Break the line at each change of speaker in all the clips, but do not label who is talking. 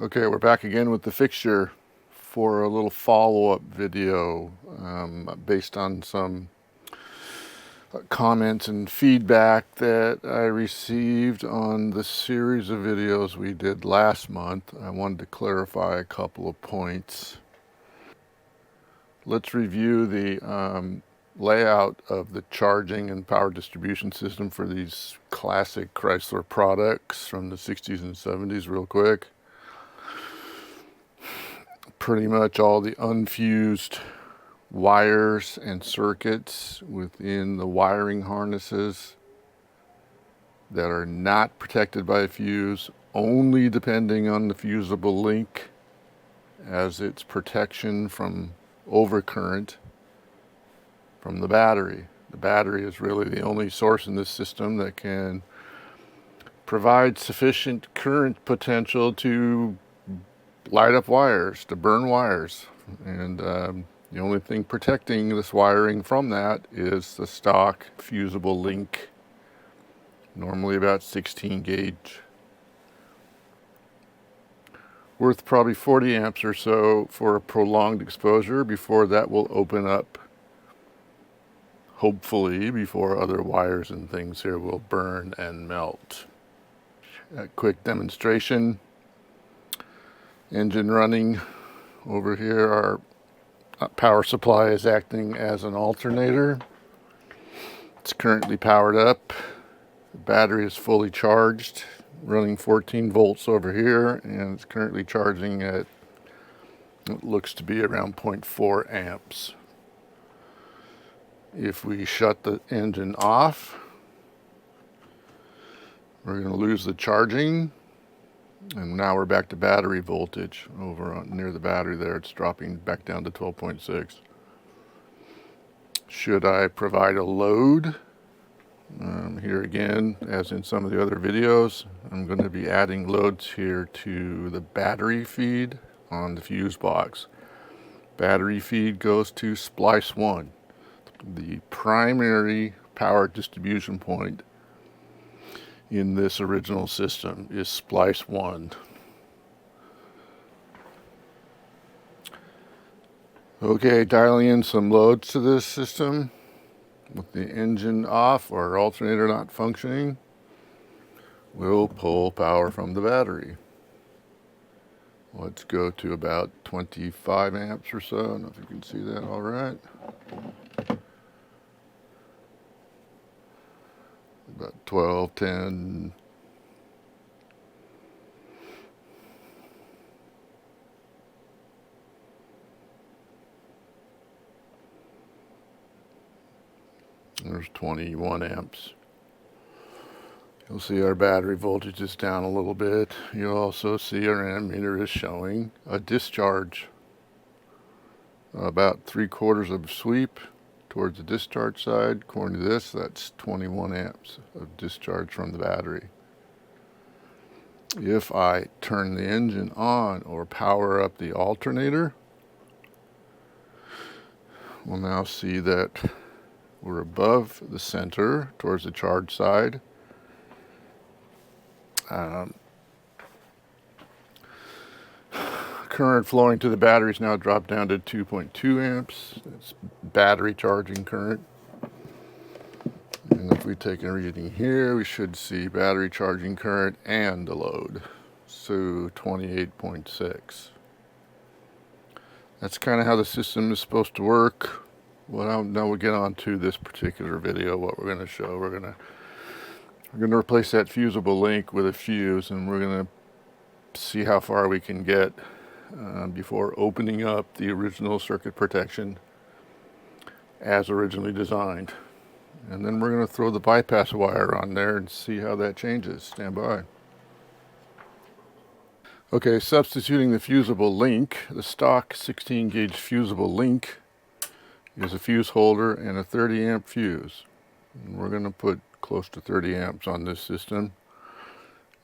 Okay, we're back again with the fixture for a little follow-up video based on some comments and feedback that I received on the series of videos we did last month. I wanted to clarify a couple of points. Let's review the layout of the charging and power distribution system for these classic Chrysler products from the 60s and 70s real quick. Pretty much all the unfused wires and circuits within the wiring harnesses that are not protected by a fuse, only depending on the fusible link as its protection from overcurrent from the battery. The battery is really the only source in this system that can provide sufficient current potential to light up wires, to burn wires. And the only thing protecting this wiring from that is the stock fusible link, normally about 16 gauge. Worth probably 40 amps or so for a prolonged exposure before that will open up, hopefully before other wires and things here will burn and melt. A quick demonstration. Engine running over here. Our power supply is acting as an alternator. It's currently powered up. The battery is fully charged, running 14 volts over here, and it's currently charging at what looks to be around 0.4 amps. If we shut the engine off, we're going to lose the charging. And now we're back to battery voltage over near the battery there. It's dropping back down to 12.6. Should I provide a load? Here again, as in some of the other videos, I'm going to be adding loads here to the battery feed on the fuse box. Battery feed goes to splice 1. The primary power distribution point in this original system is splice 1. Okay, dialing in some loads to this system with the engine off or alternator not functioning. We'll pull power from the battery. Let's go to about 25 amps or so. I don't know if you can see that all right. About 12, 10. There's 21 amps. You'll see our battery voltage is down a little bit. You'll also see our ammeter is showing a discharge. About 3/4 of sweep towards the discharge side. According to this, that's 21 amps of discharge from the battery. If I turn the engine on or power up the alternator, we'll now see that we're above the center towards the charge side. Current flowing to the battery is now dropped down to 2.2 amps. That's battery charging current. And if we take a reading here, we should see battery charging current and the load. So 28.6. That's kind of how the system is supposed to work. Well, now we'll get on to this particular video, what we're going to show. We're going to replace that fusible link with a fuse, and we're going to see how far we can get before opening up the original circuit protection as originally designed. And then we're going to throw the bypass wire on there and see how that changes. Stand by. Okay, substituting the fusible link, the stock 16 gauge fusible link is a fuse holder and a 30 amp fuse. And we're going to put close to 30 amps on this system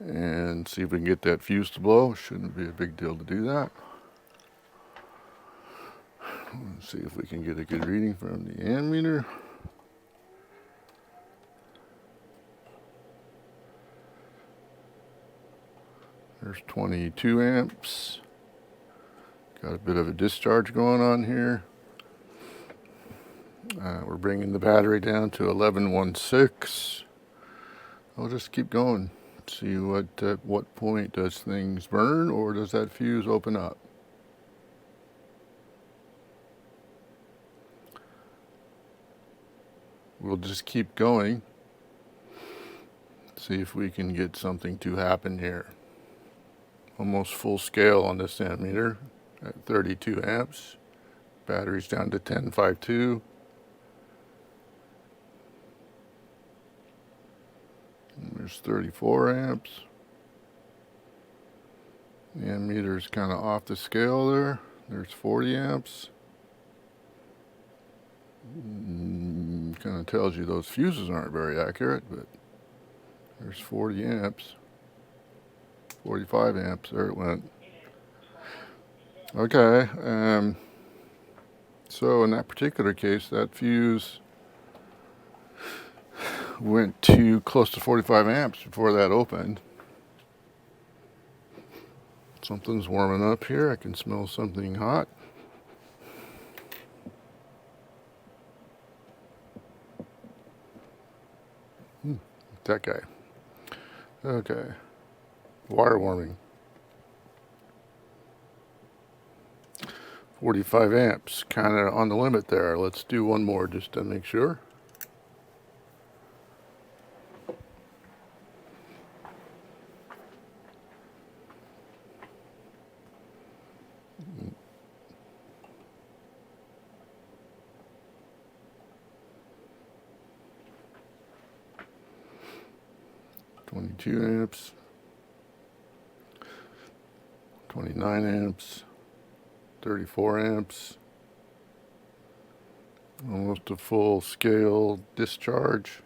and see if we can get that fuse to blow. Shouldn't be a big deal to do that. Let's see if we can get a good reading from the ammeter. There's 22 amps. Got a bit of a discharge going on here. We're bringing the battery down to 1116. I'll just keep going. See at what point does things burn, or does that fuse open up? We'll just keep going. See if we can get something to happen here. Almost full scale on this ammeter at 32 amps. Battery's down to 1052. And there's 34 amps. The ammeter's kind of off the scale there. There's 40 amps. Kind of tells you those fuses aren't very accurate, but there's 40 amps. 45 amps, there it went. Okay, so in that particular case, that fuse went to close to 45 amps before that opened. Something's warming up here. I can smell something hot. That guy. Okay. Wire warming. 45 amps, kind of on the limit there. Let's do one more just to make sure. Two amps, 29 amps, 34 amps, almost a full scale discharge.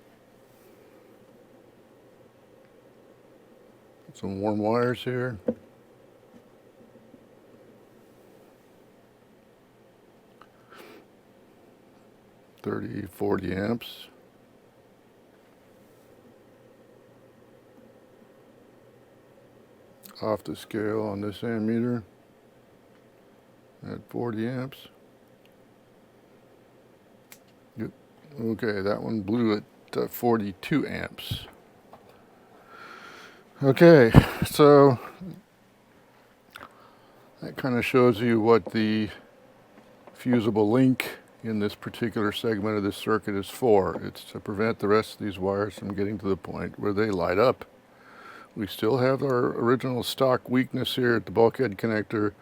Some warm wires here. $30, $40 amps. Off the scale on this ammeter at 40 amps. Good. Okay, that one blew at 42 amps. Okay, so that kind of shows you what the fusible link in this particular segment of this circuit is for. It's to prevent the rest of these wires from getting to the point where they light up. We still have our original stock weakness here at the bulkhead connector.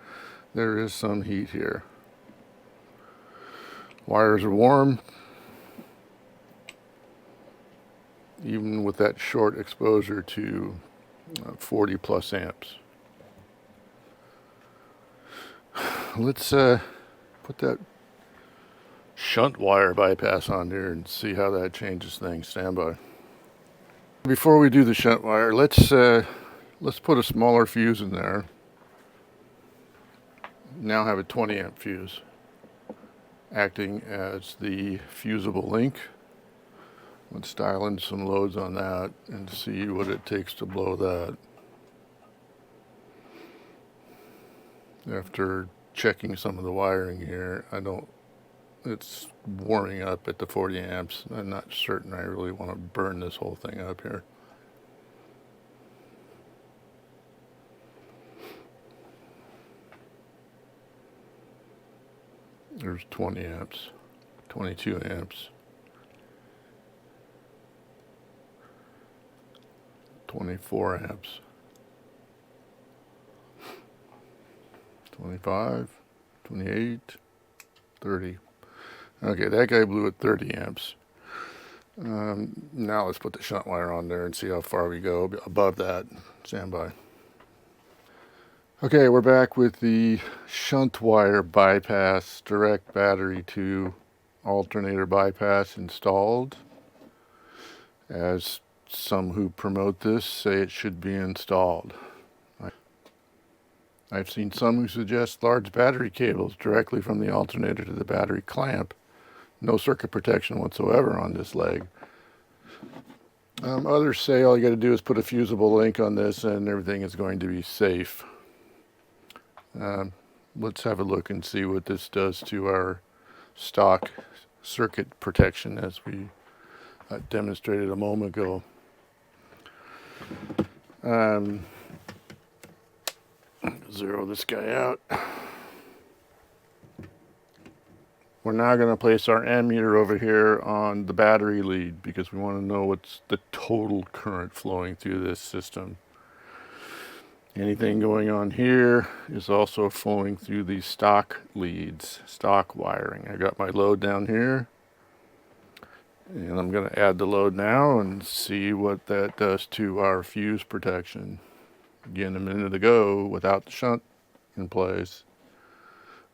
There is some heat here. Wires are warm, even with that short exposure to 40 plus amps. Let's put that shunt wire bypass on there and see how that changes things. Stand by. Before we do the shunt wire, let's put a smaller fuse in there. Now have a 20 amp fuse acting as the fusible link. Let's dial in some loads on that and see what it takes to blow that. After checking some of the wiring here, it's warming up at the 40 amps. I'm not certain I really want to burn this whole thing up here. There's 20 amps, 22 amps, 24 amps, 25, 28, 30. Okay, that guy blew at 30 amps. Now let's put the shunt wire on there and see how far we go above that. Stand by. Okay, we're back with the shunt wire bypass, direct battery to alternator bypass installed. As some who promote this say it should be installed. I've seen some who suggest large battery cables directly from the alternator to the battery clamp. No circuit protection whatsoever on this leg. Others say all you got to do is put a fusible link on this and everything is going to be safe. Let's have a look and see what this does to our stock circuit protection as we demonstrated a moment ago. Zero this guy out. We're now going to place our ammeter over here on the battery lead because we want to know what's the total current flowing through this system. Anything going on here is also flowing through the stock leads, stock wiring. I got my load down here, and I'm going to add the load now and see what that does to our fuse protection. Again, a minute ago, without the shunt in place,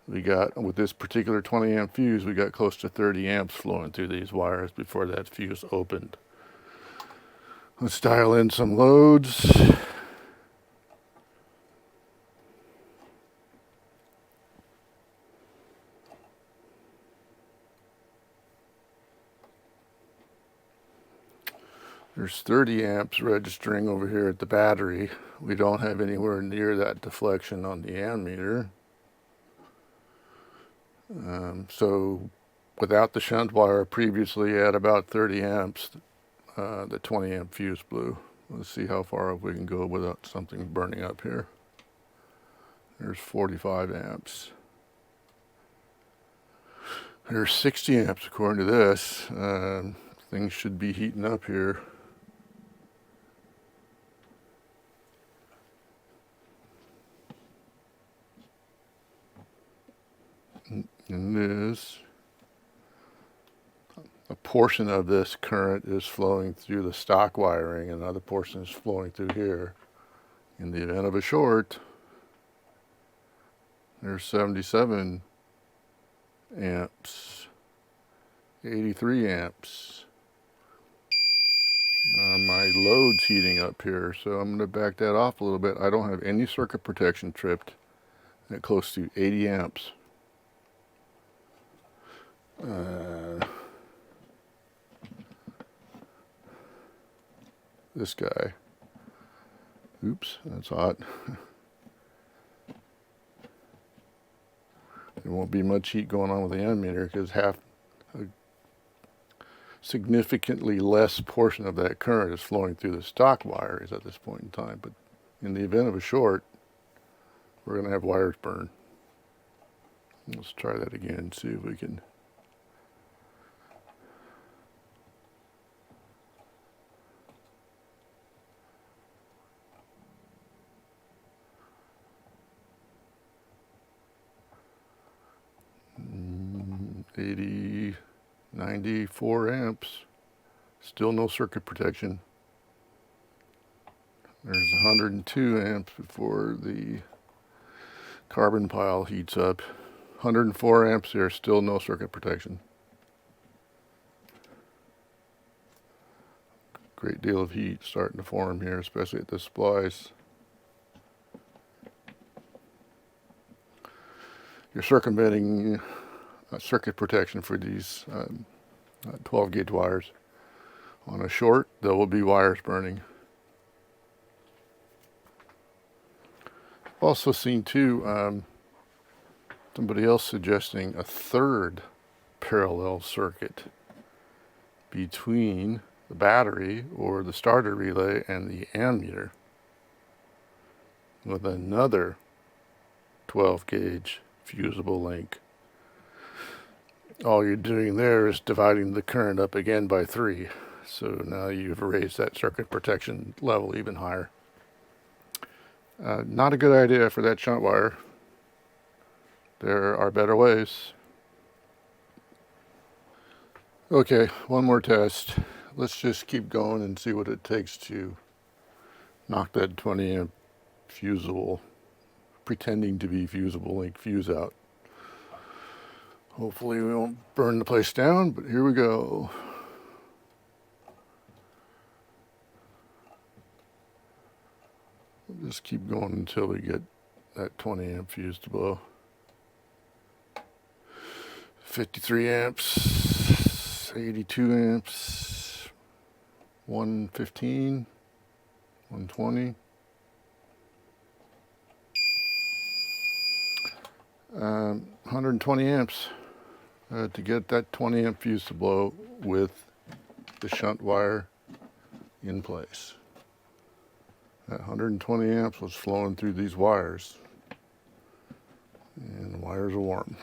we got, with this particular 20 amp fuse, we got close to 30 amps flowing through these wires before that fuse opened. Let's dial in some loads. There's 30 amps registering over here at the battery. We don't have anywhere near that deflection on the ammeter. So without the shunt wire previously at about 30 amps, the 20 amp fuse blew. Let's see how far up we can go without something burning up here. There's 45 amps. There's 60 amps according to this. Things should be heating up here. And this, a portion of this current is flowing through the stock wiring, and another portion is flowing through here. In the event of a short, there's 77 amps, 83 amps. My load's heating up here, so I'm going to back that off a little bit. I don't have any circuit protection tripped at close to 80 amps. This guy. Oops, that's hot. There won't be much heat going on with the ammeter because a significantly less portion of that current is flowing through the stock wires at this point in time. But in the event of a short, we're going to have wires burn. Let's try that again and see if we can. Mm, 94 amps. Still no circuit protection. There's 102 amps before the carbon pile heats up. 104 amps here, still no circuit protection. Great deal of heat starting to form here, especially at the splice. You're circumventing circuit protection for these 12 gauge wires. On a short, there will be wires burning. I've also seen too, somebody else suggesting a third parallel circuit between the battery or the starter relay and the ammeter with another 12 gauge fusible link. All you're doing there is dividing the current up again by 3. So now you've raised that circuit protection level even higher. Not a good idea for that shunt wire. There are better ways. Okay, one more test. Let's just keep going and see what it takes to knock that 20 amp fusible, pretending to be fusible link fuse out. Hopefully we won't burn the place down, but here we go. We'll just keep going until we get that 20 amp fuse to blow. 53 amps, 82 amps, 115, 120. 120 amps to get that 20 amp fuse to blow with the shunt wire in place. That 120 amps was flowing through these wires, and the wires are warm,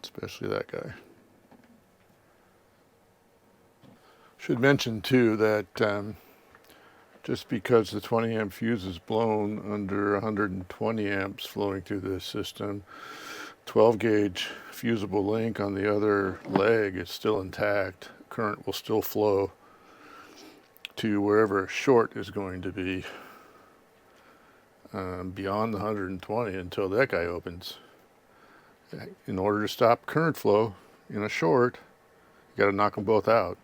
especially that guy. Should mention too that just because the 20 amp fuse is blown under 120 amps flowing through this system, 12 gauge fusible link on the other leg is still intact. Current will still flow to wherever a short is going to be beyond the 120 until that guy opens. In order to stop current flow in a short, you got to knock them both out.